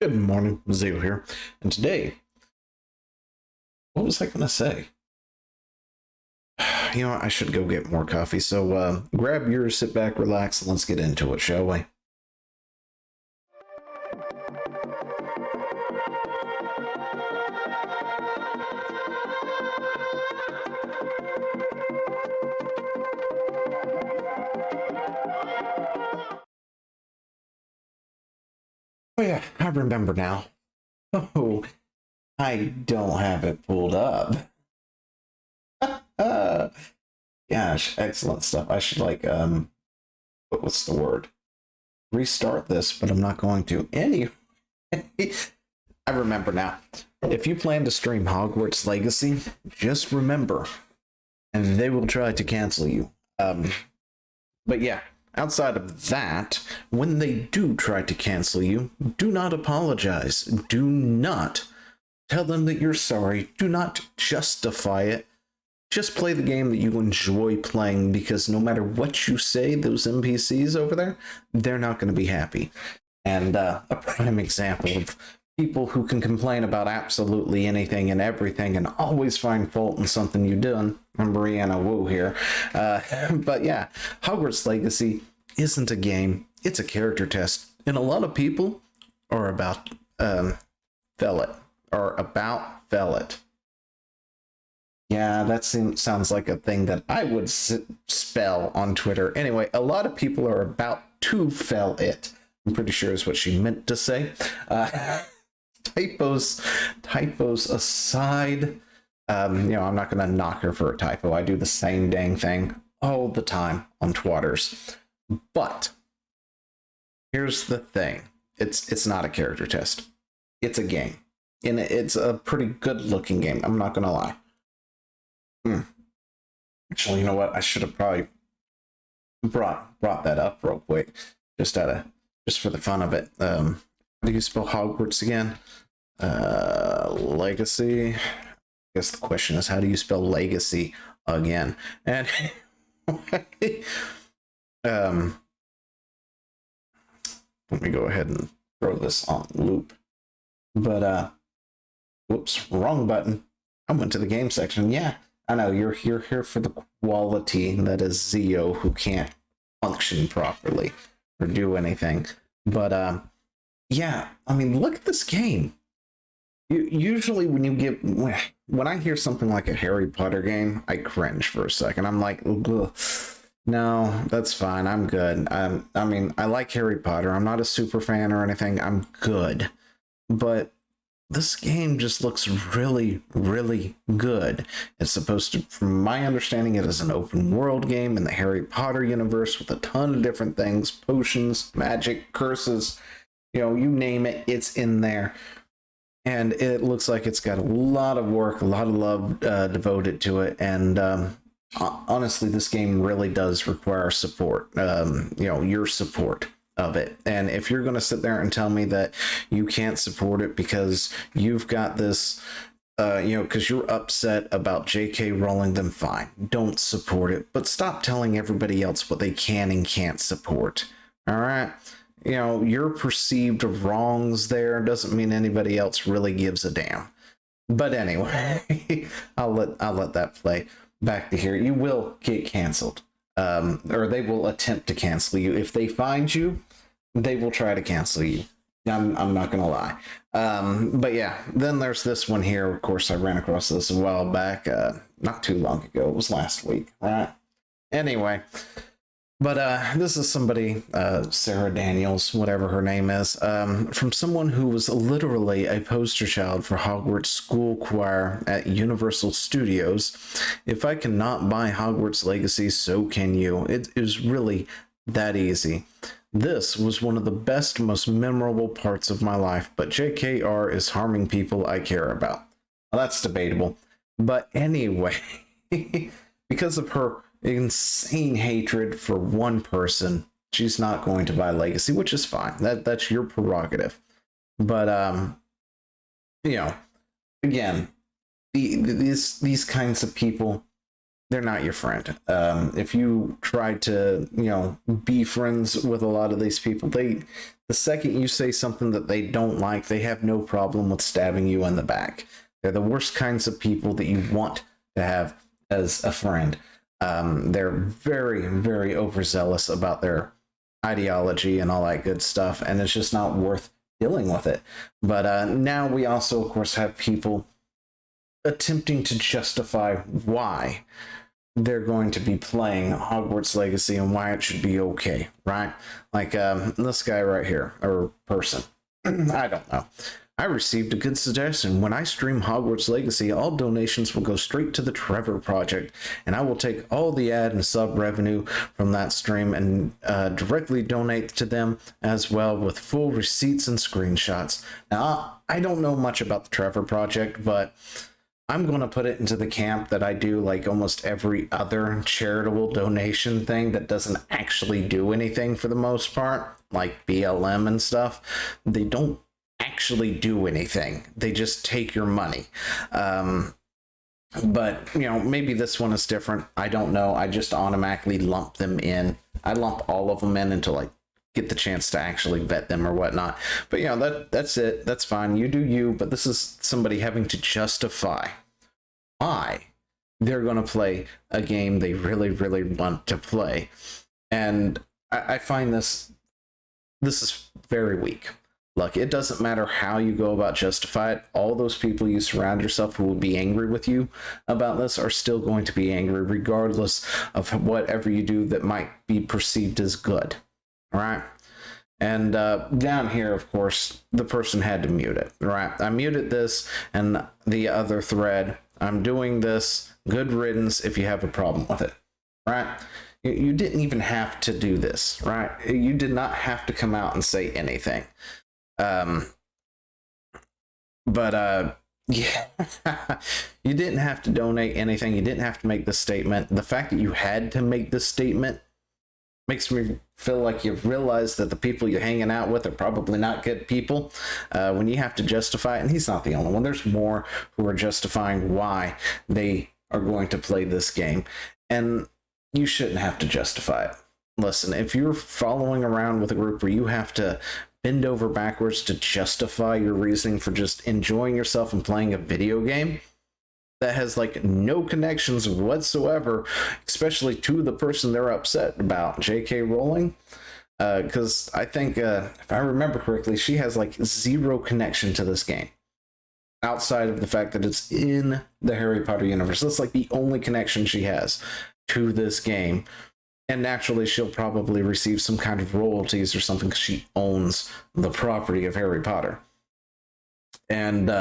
Good morning, Zio here. And today, what was I going to say? You know, I should go get more coffee. So grab yours, sit back, relax, and let's get into it, shall we? Oh yeah, I remember now. Oh, I don't have it pulled up. Gosh, excellent stuff. I should what's the word? Restart this, but I'm not going to. Anyway, I remember now. If you plan to stream Hogwarts Legacy, just remember, and they will try to cancel you. But yeah, outside of that, when they do try to cancel you, do not apologize. Do not tell them that you're sorry. Do not justify it. Just play the game that you enjoy playing, because no matter what you say, those NPCs over there, they're not going to be happy. And a prime example of people who can complain about absolutely anything and everything and always find fault in something you've done. I'm Brianna Wu here. But yeah, Hogwarts Legacy isn't a game. It's a character test. And a lot of people are about Fellet. Yeah, that sounds like a thing that I would spell on Twitter. Anyway, a lot of people are about to fell it. I'm pretty sure is what she meant to say. Typos aside, I'm not going to knock her for a typo. I do the same dang thing all the time on Twitters. But here's the thing. It's not a character test. It's a game. And it's a pretty good looking game. I'm not going to lie. Actually, you know what? I should have probably brought that up real quick, just for the fun of it. How do you spell Hogwarts again? Legacy. I guess the question is, how do you spell legacy again? And let me go ahead and throw this on loop. But whoops, wrong button. I went to the game section. Yeah. I know you're here for the quality that is Zio, who can't function properly or do anything. But yeah, I mean, look at this game. Usually when I hear something like a Harry Potter game, I cringe for a second. I'm like, ugh. No, that's fine. I'm good. I mean, I like Harry Potter. I'm not a super fan or anything. I'm good. But this game just looks really, really good. It's supposed to, from my understanding, it is an open world game in the Harry Potter universe with a ton of different things, potions, magic, curses, you name it, it's in there. And it looks like it's got a lot of work, a lot of love devoted to it. And honestly, this game really does require support, your support of it. And if you're going to sit there and tell me that you can't support it because you've got this because you're upset about JK Rowling, then fine, don't support it, but stop telling everybody else what they can and can't support. All right, your perceived wrongs there doesn't mean anybody else really gives a damn. But anyway, I'll let that play. Back to here, you will get canceled. Or they will attempt to cancel you. If they find you, they will try to cancel you. I'm not gonna lie. But yeah, then there's this one here. Of course, I ran across this a while back, not too long ago. It was last week, right? Anyway, but this is somebody, Sarah Daniels, whatever her name is, from someone who was literally a poster child for Hogwarts School Choir at Universal Studios. If I cannot buy Hogwarts Legacy, so can you. It is really that easy. This was one of the best, most memorable parts of my life, but JKR is harming people I care about. Well, that's debatable. But anyway, because of her insane hatred for one person, she's not going to buy Legacy, which is fine. That's your prerogative. But again, these kinds of people, they're not your friend. If you try to, be friends with a lot of these people, the second you say something that they don't like, they have no problem with stabbing you in the back. They're the worst kinds of people that you want to have as a friend. They're very, very overzealous about their ideology and all that good stuff, and it's just not worth dealing with it. But now we also, of course, have people attempting to justify why they're going to be playing Hogwarts Legacy and why it should be okay, right? Like this guy right here, or person. I don't know. I received a good suggestion. When I stream Hogwarts Legacy, all donations will go straight to the Trevor Project, and I will take all the ad and sub revenue from that stream and directly donate to them as well, with full receipts and screenshots. Now, I don't know much about the Trevor Project, but I'm going to put it into the camp that I do like almost every other charitable donation thing that doesn't actually do anything for the most part, like BLM and stuff. They don't actually do anything. They just take your money. But, maybe this one is different. I don't know. I just automatically lump them in. I lump all of them in until I get the chance to actually vet them or whatnot. But, that's it. That's fine. You do you. But this is somebody having to justify why they're going to play a game they really, really want to play. And I find this is very weak. Look, it doesn't matter how you go about justify it. All those people you surround yourself who will be angry with you about this are still going to be angry, regardless of whatever you do that might be perceived as good. All right. And down here, of course, the person had to mute it. Right. I muted this and the other thread. I'm doing this. Good riddance if you have a problem with it. Right. You didn't even have to do this. Right. You did not have to come out and say anything. Yeah, you didn't have to donate anything. You didn't have to make this statement. The fact that you had to make this statement makes me feel like you've realized that the people you're hanging out with are probably not good people. When you have to justify it, and he's not the only one. There's more who are justifying why they are going to play this game, and you shouldn't have to justify it. Listen, if you're following around with a group where you have to bend over backwards to justify your reasoning for just enjoying yourself and playing a video game that has like no connections whatsoever, especially to the person they're upset about, J.K. Rowling, because I think, if I remember correctly, she has like zero connection to this game outside of the fact that it's in the Harry Potter universe. That's like the only connection she has to this game. And naturally, she'll probably receive some kind of royalties or something because she owns the property of Harry Potter. And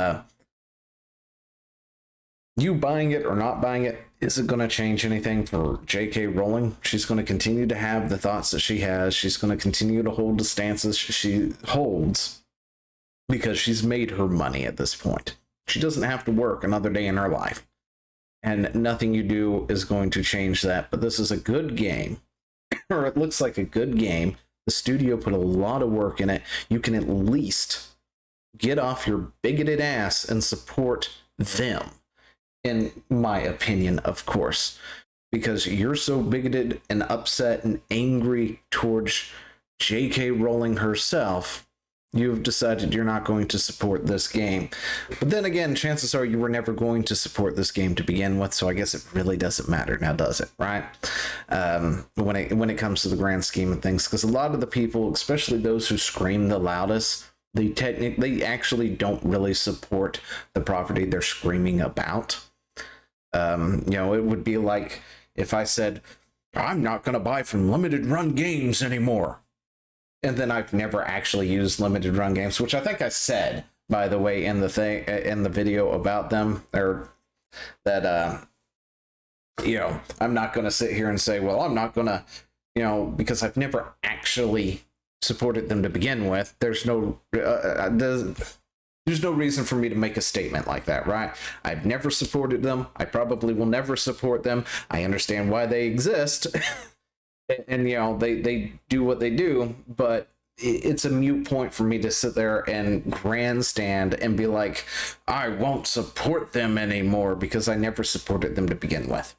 you buying it or not buying it isn't going to change anything for J.K. Rowling. She's going to continue to have the thoughts that she has. She's going to continue to hold the stances she holds because she's made her money at this point. She doesn't have to work another day in her life. And nothing you do is going to change that. But this is a good game, or it looks like a good game. The studio put a lot of work in it. You can at least get off your bigoted ass and support them, in my opinion, of course. Because you're so bigoted and upset and angry towards J.K. Rowling herself, you've decided you're not going to support this game. But then again, chances are you were never going to support this game to begin with, so I guess it really doesn't matter now, does it? Right? When it comes to the grand scheme of things, because a lot of the people, especially those who scream the loudest, they actually don't really support the property they're screaming about. It would be like if I said, I'm not going to buy from limited run games anymore. And then I've never actually used limited run games, which I think I said, by the way, in the video about them, or that I'm not going to sit here and say, well, I'm not going to, because I've never actually supported them to begin with. There's no reason for me to make a statement like that, right? I've never supported them. I probably will never support them. I understand why they exist. And they do what they do, but it's a mute point for me to sit there and grandstand and be like, I won't support them anymore because I never supported them to begin with.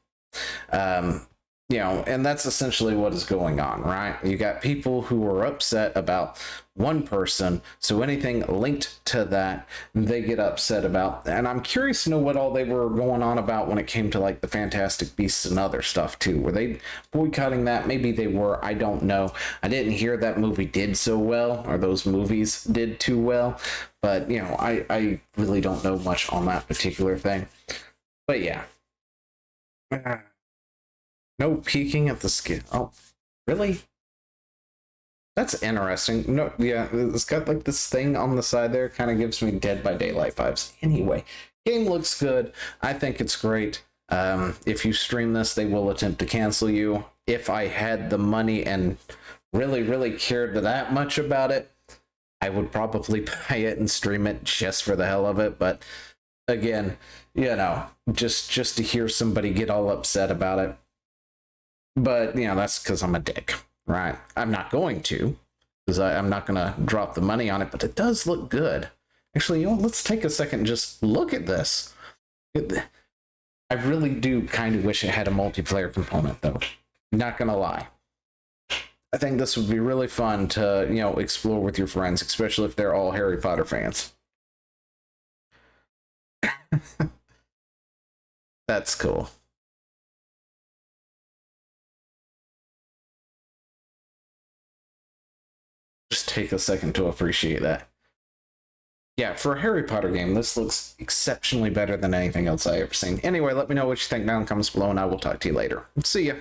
You know, and that's essentially what is going on, right? You got people who are upset about one person, so anything linked to that, they get upset about. And I'm curious to know what all they were going on about when it came to like the Fantastic Beasts and other stuff too. Were they boycotting that? Maybe they were. I don't know. I didn't hear that movie did so well, or those movies did too well. But you know, I really don't know much on that particular thing. But yeah. No peeking at the skin. Oh, really? That's interesting. No, yeah, it's got like this thing on the side there. Kind of gives me Dead by Daylight vibes. Anyway, game looks good. I think it's great. If you stream this, they will attempt to cancel you. If I had the money and really, really cared that much about it, I would probably buy it and stream it just for the hell of it. But again, you know, just to hear somebody get all upset about it. But, you know, that's because I'm a dick, right? I'm not going to, because I'm not going to drop the money on it, but it does look good. Actually, you know, let's take a second and just look at this. I really do kind of wish it had a multiplayer component, though. Not going to lie. I think this would be really fun to, you know, explore with your friends, especially if they're all Harry Potter fans. That's cool. Just take a second to appreciate that. Yeah, for a Harry Potter game, this looks exceptionally better than anything else I've ever seen. Anyway, let me know what you think down in the comments below, and I will talk to you later. See ya.